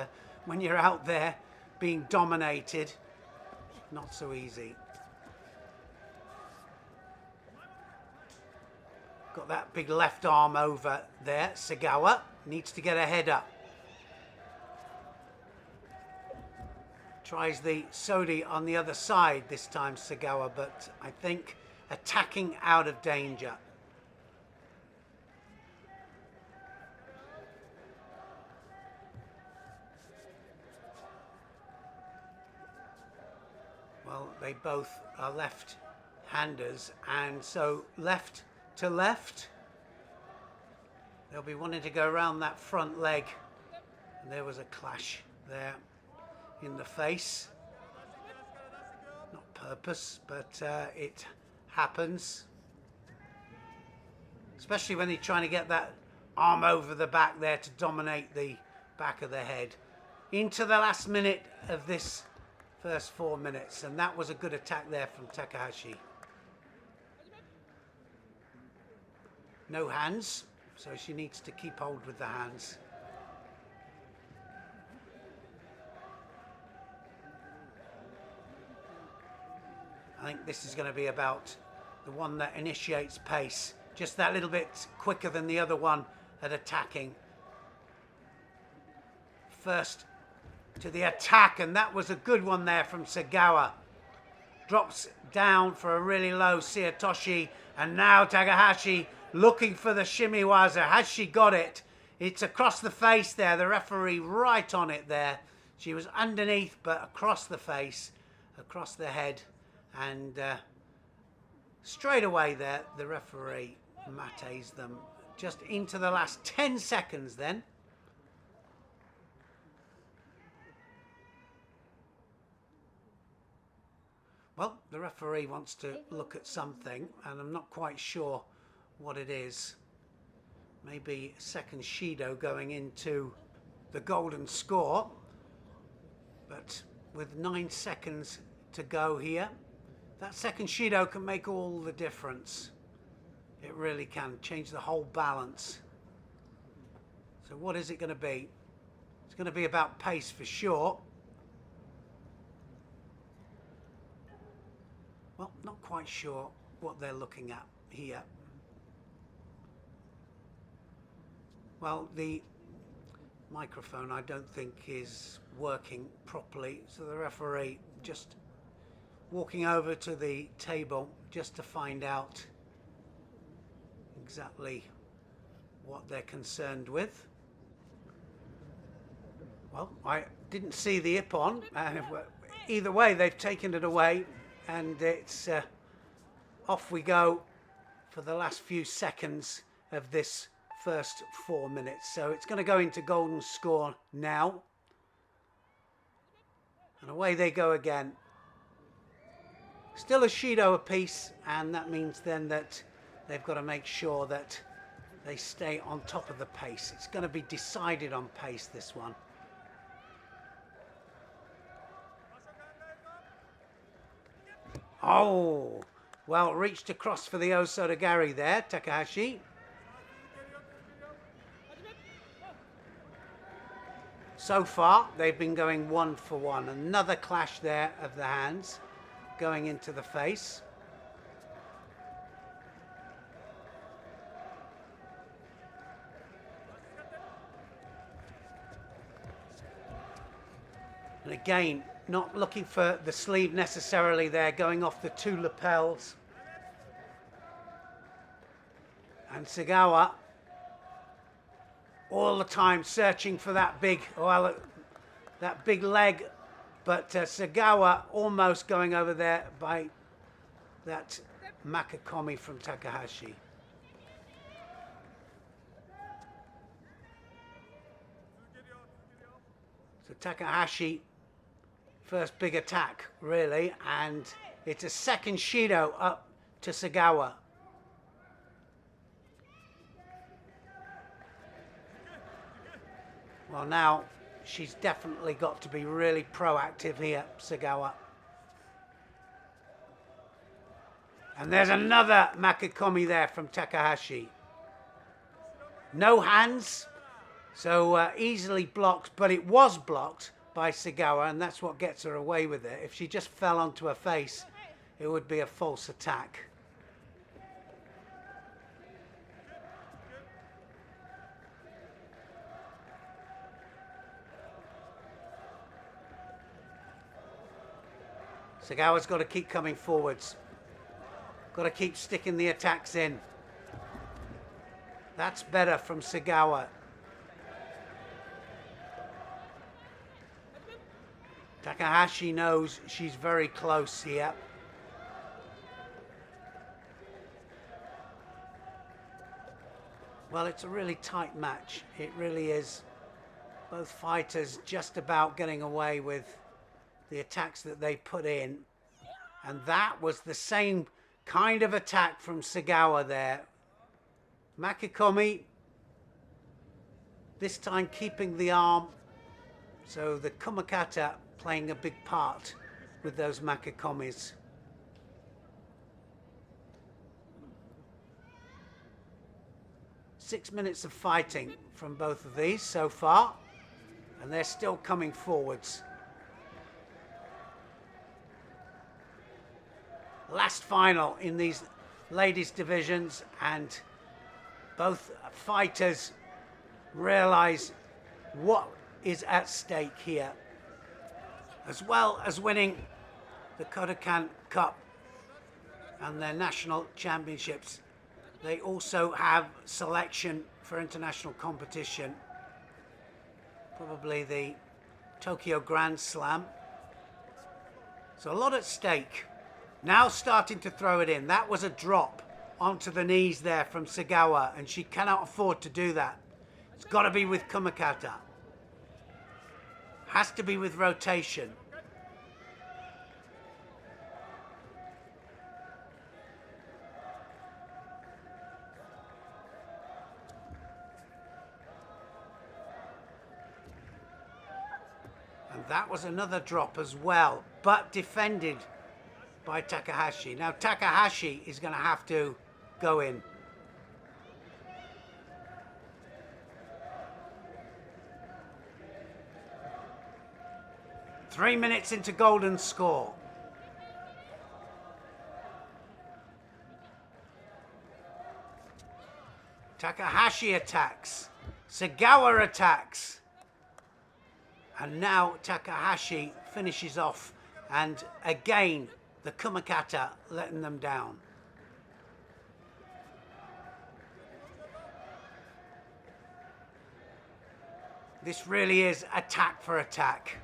when you're out there being dominated, not so easy. Got that big left arm over there. Sagawa needs to get a head up. Tries the Sodi on the other side this time, Sagawa, but I think attacking out of danger. Well, they both are left-handers, and so left to left, they'll be wanting to go around that front leg. And there was a clash there in the face. Not purpose, but it happens. Especially when they're trying to get that arm over the back there to dominate the back of the head. Into the last minute of this first 4 minutes, and that was a good attack there from Takahashi. No hands, so she needs to keep hold with the hands. I think this is going to be about the one that initiates pace, just that little bit quicker than the other one at attacking. First to the attack, and that was a good one there from Sagawa. Drops down for a really low Siatoshi, and now Takahashi looking for the shimiwaza. Has she got it? It's across the face there, the referee right on it there. She was underneath, but across the face, across the head, and straight away there, the referee mates them just into the last 10 seconds then. Well, the referee wants to look at something, and I'm not quite sure what it is. Maybe second Shido going into the golden score. But with 9 seconds to go here, that second Shido can make all the difference. It really can change the whole balance. So what is it going to be? It's going to be about pace for sure. Well, not quite sure what they're looking at here. Well, the microphone I don't think is working properly, so the referee just walking over to the table just to find out exactly what they're concerned with. Well, I didn't see the ippon. Either way, they've taken it away, and it's off we go for the last few seconds of this first 4 minutes. So it's going to go into golden score now, and away they go again. Still a Shido apiece, and that means then that they've got to make sure that they stay on top of the pace. It's going to be decided on pace, this one. Oh, well, reached across for the Osodagari there, Takahashi. So far, they've been going 1 for 1. Another clash there of the hands going into the face. Again, not looking for the sleeve necessarily there, going off the two lapels. And Sagawa all the time searching for that big, well, that big leg, but Sagawa almost going over there by that Makakomi from Takahashi. So Takahashi, first big attack really, and it's a second Shido up to Sagawa. Well, now she's definitely got to be really proactive here, Sagawa. And there's another Makakomi there from Takahashi. No hands, so easily blocked, but it was blocked by Sagawa, and that's what gets her away with it. If she just fell onto her face, it would be a false attack. Sagawa's got to keep coming forwards. Got to keep sticking the attacks in. That's better from Sagawa. Takahashi knows she's very close here. Well, it's a really tight match. It really is. Both fighters just about getting away with the attacks that they put in, and that was the same kind of attack from Sagawa there. Makakomi, this time keeping the arm, so the Kumakata playing a big part with those Makakomis. Six minutes of fighting from both of these so far, and they're still coming forwards. Last final in these ladies divisions, and both fighters realize what is at stake here. As well as winning the Kodokan Cup and their national championships, they also have selection for international competition, probably the Tokyo Grand Slam. So a lot at stake. Now starting to throw it in. That was a drop onto the knees there from Sagawa, and she cannot afford to do that. It's got to be with Kumakata. Has to be with rotation. And that was another drop as well, but defended by Takahashi. Now Takahashi is going to have to go in. Three minutes into golden score. Takahashi attacks. Sagawa attacks. And now Takahashi finishes off, and again the Kumakata letting them down. This really is attack for attack.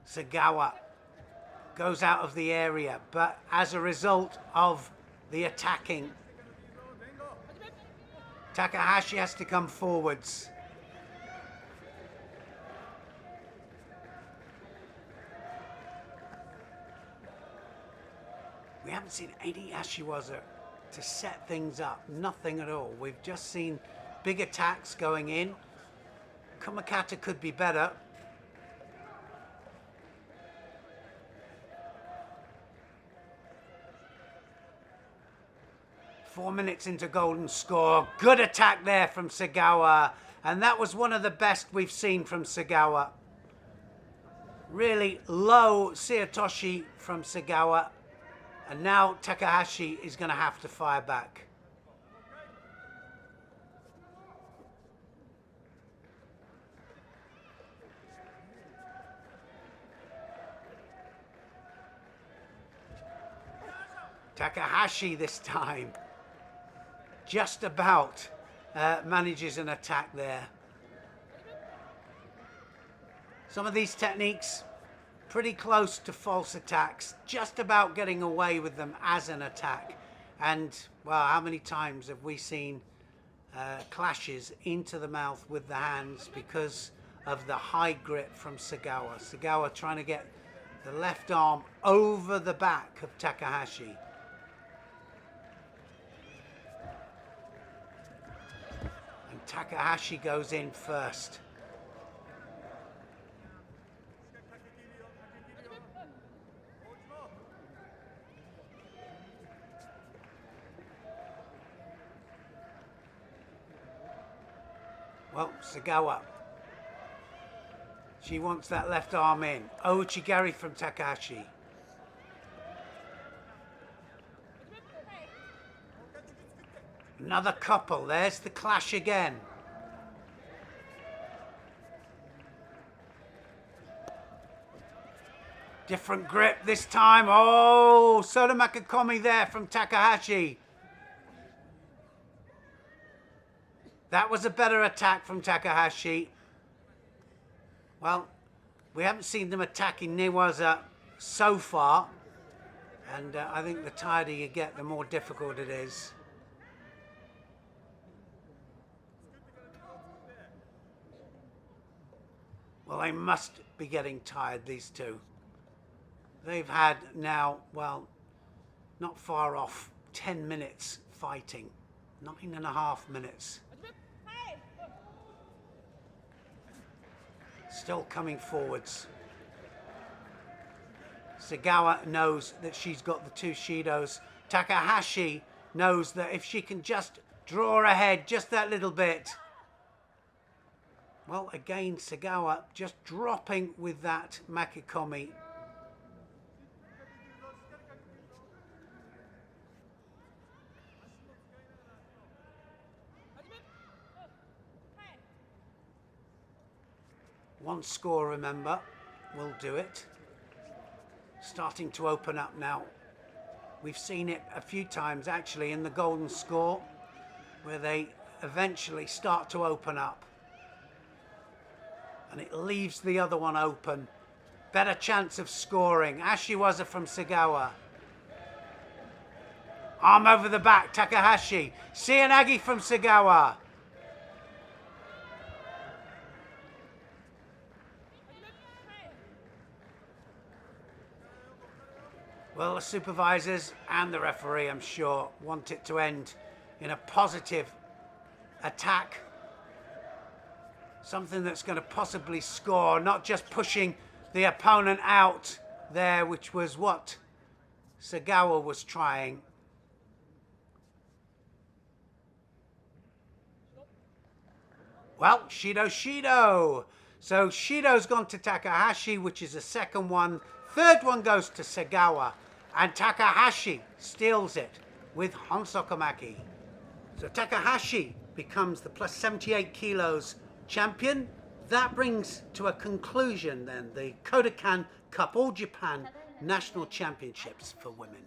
Sagawa goes out of the area, but as a result of the attacking, Takahashi has to come forwards. We haven't seen any Ashiwaza to set things up, nothing at all. We've just seen big attacks going in. Kumakata could be better. Four minutes into golden score. Good attack there from Sagawa. And that was one of the best we've seen from Sagawa. Really low Seotoshi from Sagawa. And now Takahashi is going to have to fire back. Takahashi this time just about manages an attack there. Some of these techniques pretty close to false attacks, just about getting away with them as an attack. And well, how many times have we seen clashes into the mouth with the hands because of the high grip from Sagawa. Sagawa trying to get the left arm over the back of Takahashi. And Takahashi goes in first. Well, Sagawa, she wants that left arm in. Ouchigari from Takahashi. Another couple. There's the clash again. Different grip this time. Oh, Soda Makakomi there from Takahashi. That was a better attack from Takahashi. Well, we haven't seen them attacking Newaza so far. And I think the tighter you get, the more difficult it is. Well, they must be getting tired, these two. They've had now, well, not far off 10 minutes fighting. 9.5 minutes. Still coming forwards. Sagawa knows that she's got the two Shidos. Takahashi knows that if she can just draw ahead just that little bit. Well, again, Sagawa just dropping with that Makikomi. One score, remember, will do it. Starting to open up now. We've seen it a few times actually in the golden score where they eventually start to open up. And it leaves the other one open. Better chance of scoring. Ashiwaza from Sagawa. Arm over the back, Takahashi. Seanagi from Sagawa. Well, the supervisors and the referee, I'm sure, want it to end in a positive attack. Something that's going to possibly score, not just pushing the opponent out there, which was what Sagawa was trying. Well, Shido. So Shido's gone to Takahashi, which is the second one. Third one goes to Sagawa. And Takahashi steals it with Honsokomaki. So Takahashi becomes the plus 78 kilos champion. That brings to a conclusion then the Kodokan Cup All Japan National Championships for women.